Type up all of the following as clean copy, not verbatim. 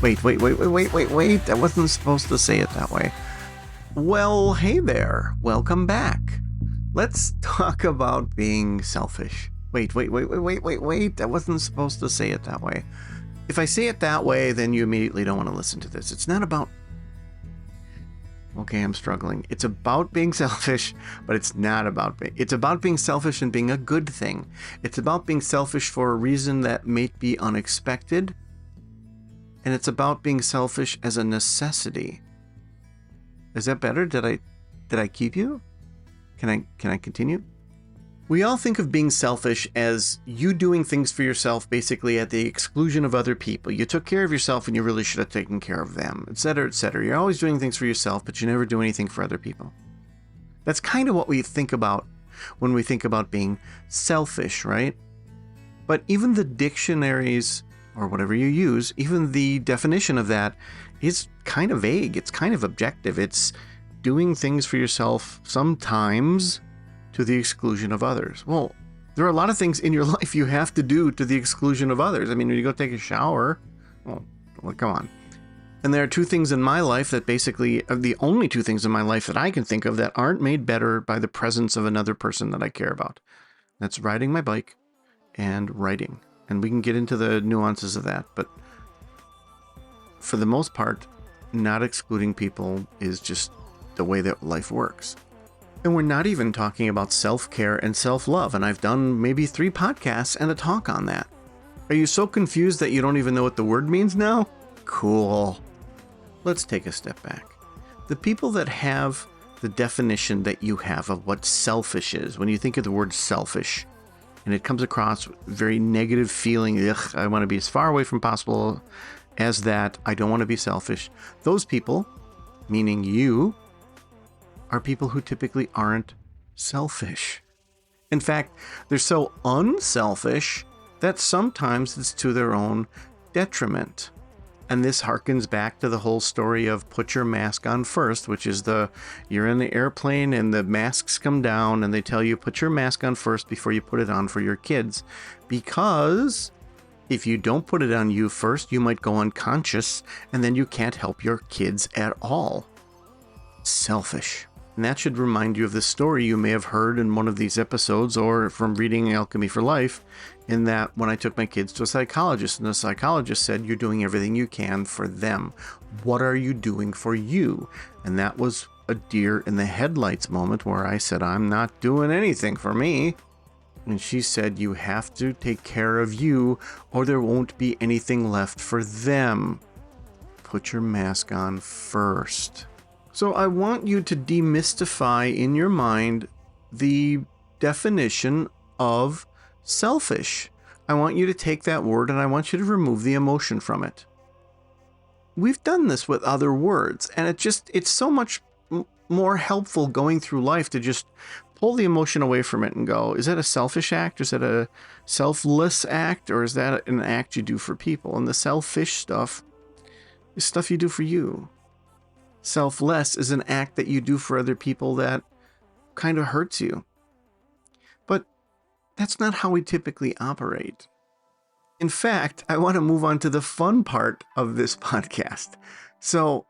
Wait. I wasn't supposed to say it that way. Well, hey there. Welcome back. Let's talk about being selfish. Wait. I wasn't supposed to say it that way. If I say it that way, then you immediately don't want to listen to this. It's not about... Okay, I'm struggling. It's about being selfish, but it's not about being... It's about being selfish and being a good thing. It's about being selfish for a reason that may be unexpected. And it's about being selfish as a necessity. Is that better? Did I keep you? Can I continue? We all think of being selfish as you doing things for yourself basically at the exclusion of other people. You took care of yourself and you really should have taken care of them, etc., etc. You're always doing things for yourself, but you never do anything for other people. That's kind of what we think about when we think about being selfish, right? But even the dictionaries, or whatever you use, even the definition of that is kind of vague. It's kind of objective. It's doing things for yourself sometimes to the exclusion of others. Well, there are a lot of things in your life you have to do to the exclusion of others. I mean, when you go take a shower, well, come on. And there are two things in my life that basically are the only two things in my life that I can think of that aren't made better by the presence of another person that I care about. That's riding my bike and writing. And we can get into the nuances of that, but for the most part, not excluding people is just the way that life works. And we're not even talking about self-care and self-love, and I've done maybe 3 podcasts and a talk on that. Are you so confused that you don't even know what the word means now? Cool. Let's take a step back. The people that have the definition that you have of what selfish is, when you think of the word selfish, and it comes across very negative feeling, ugh, I want to be as far away from possible as that, I don't want to be selfish. Those people, meaning you, are people who typically aren't selfish. In fact, they're so unselfish that sometimes it's to their own detriment. And this harkens back to the whole story of put your mask on first, which is you're in the airplane and the masks come down and they tell you put your mask on first before you put it on for your kids. Because if you don't put it on you first, you might go unconscious and then you can't help your kids at all. Selfish. And that should remind you of the story you may have heard in one of these episodes or from reading Alchemy for Life, in that when I took my kids to a psychologist, and the psychologist said, you're doing everything you can for them. What are you doing for you? And that was a deer in the headlights moment where I said, I'm not doing anything for me. And she said, you have to take care of you or there won't be anything left for them. Put your mask on first. So I want you to demystify in your mind the definition of selfish. I want you to take that word and I want you to remove the emotion from it. We've done this with other words, and it's so much more helpful going through life to just pull the emotion away from it and go, is that a selfish act? Is that a selfless act? Or is that an act you do for people? And the selfish stuff is stuff you do for you. Selfless is an act that you do for other people that kind of hurts you. But that's not how we typically operate. In fact, I want to move on to the fun part of this podcast. So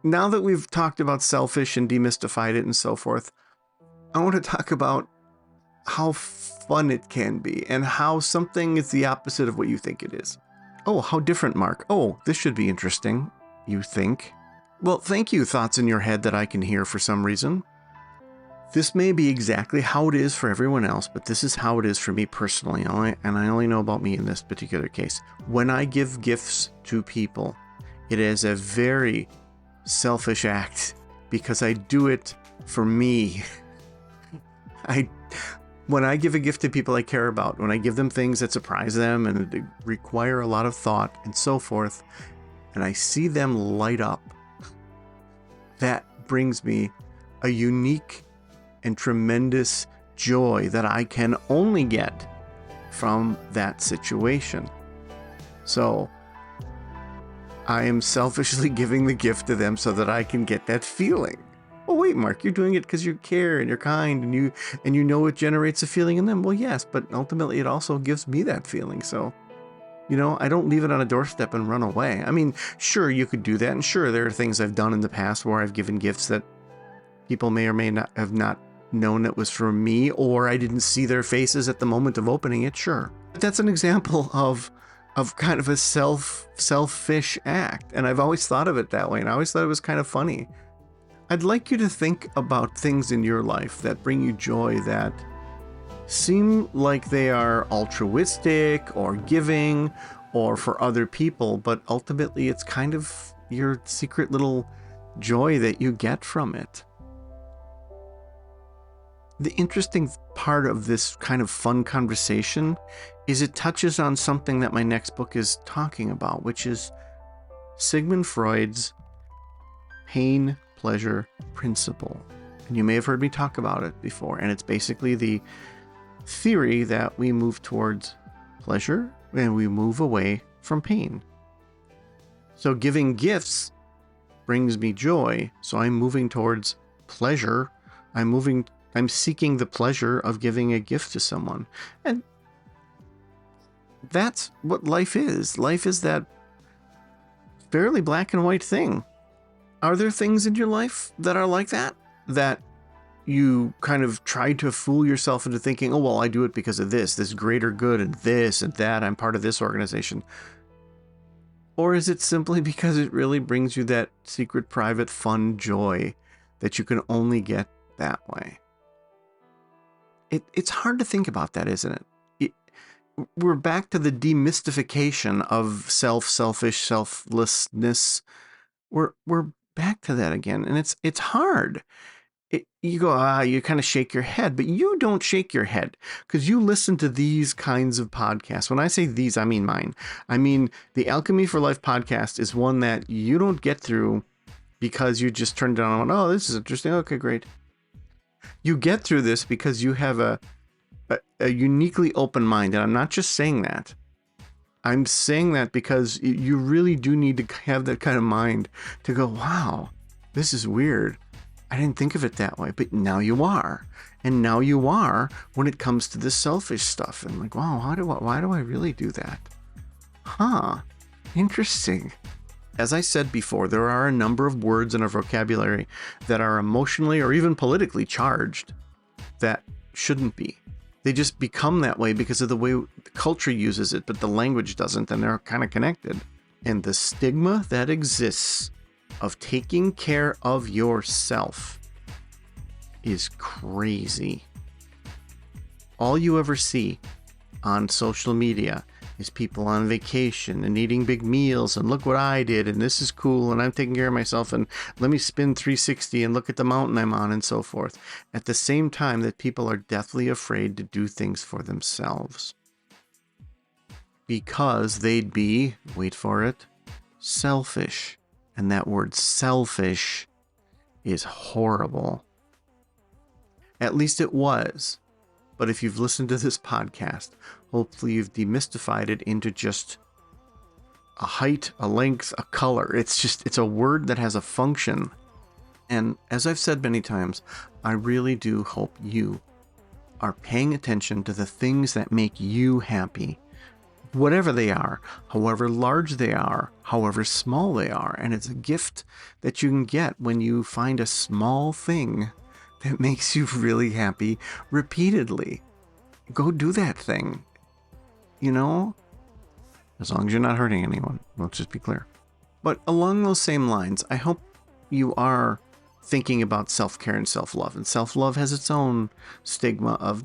now that we've talked about selfish and demystified it and so forth, I want to talk about how fun it can be and how something is the opposite of what you think it is. Oh, how different, Mark. Oh, this should be interesting, you think. Well, thank you, thoughts in your head that I can hear for some reason. This may be exactly how it is for everyone else, but this is how it is for me personally, and I only know about me in this particular case. When I give gifts to people, it is a very selfish act because I do it for me. When I give a gift to people I care about, when I give them things that surprise them and require a lot of thought and so forth, and I see them light up, that brings me a unique and tremendous joy that I can only get from that situation. So I am selfishly giving the gift to them so that I can get that feeling. Oh wait, Mark, you're doing it because you care and you're kind and you know it generates a feeling in them. Well, yes, but ultimately it also gives me that feeling. So I don't leave it on a doorstep and run away. I mean, sure, you could do that. And sure, there are things I've done in the past where I've given gifts that people may or may not have not known it was from me, or I didn't see their faces at the moment of opening it. Sure. But that's an example of kind of a selfish act. And I've always thought of it that way. And I always thought it was kind of funny. I'd like you to think about things in your life that bring you joy, that seem like they are altruistic or giving or for other people, but ultimately it's kind of your secret little joy that you get from it. The interesting part of this kind of fun conversation is it touches on something that my next book is talking about, which is Sigmund Freud's pain-pleasure principle. And you may have heard me talk about it before, and it's basically the theory that we move towards pleasure and we move away from pain. So giving gifts brings me joy, so I'm moving towards pleasure. I'm seeking the pleasure of giving a gift to someone. And that's what life is. Life is that fairly black and white thing. Are there things in your life that are like that? That you kind of try to fool yourself into thinking, oh, well, I do it because of this greater good and this and that. I'm part of this organization. Or is it simply because it really brings you that secret, private, fun joy that you can only get that way? It's hard to think about that, isn't it? We're back to the demystification of selfish, selflessness. We're back to that again. And it's hard. You go, you kind of shake your head, but you don't shake your head because you listen to these kinds of podcasts. When I say these, I mean mine. I mean, the Alchemy for Life podcast is one that you don't get through because you just turned it on and went, oh, this is interesting. Okay, great. You get through this because you have a uniquely open mind. And I'm not just saying that. I'm saying that because you really do need to have that kind of mind to go, wow, this is weird. I didn't think of it that way, but now you are. And now you are when it comes to the selfish stuff. And like, wow, why do I really do that? Huh, interesting. As I said before, there are a number of words in our vocabulary that are emotionally or even politically charged that shouldn't be. They just become that way because of the way the culture uses it, but the language doesn't, and they're kind of connected. And the stigma that exists of taking care of yourself is crazy. All you ever see on social media is people on vacation and eating big meals and look what I did and this is cool and I'm taking care of myself and let me spin 360 and look at the mountain I'm on and so forth. At the same time that people are deathly afraid to do things for themselves because they'd be, wait for it, selfish. And that word selfish is horrible. At least it was. But if you've listened to this podcast, hopefully you've demystified it into just a height, a length, a color. It's a word that has a function. And as I've said many times, I really do hope you are paying attention to the things that make you happy. Whatever they are, however large they are, however small they are. And it's a gift that you can get when you find a small thing that makes you really happy repeatedly. Go do that thing. As long as you're not hurting anyone. Let's just be clear. But along those same lines, I hope you are thinking about self-care and self-love. And self-love has its own stigma of,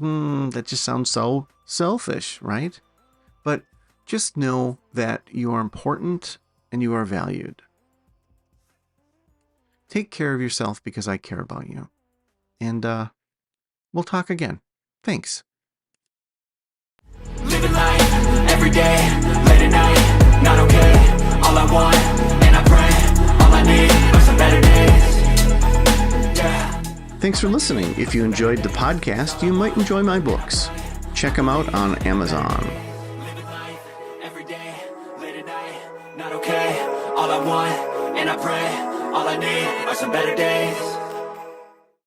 that just sounds so selfish, right? But just know that you are important and you are valued. Take care of yourself because I care about you. And we'll talk again. Thanks. Living life every day, late at night, not okay. All I want, and I pray, all I need are some better days. Yeah. Thanks for listening. If you enjoyed the podcast, you might enjoy my books. Check them out on Amazon. Living life every day, late at night, not okay. All I want, and I pray, all I need are some better days.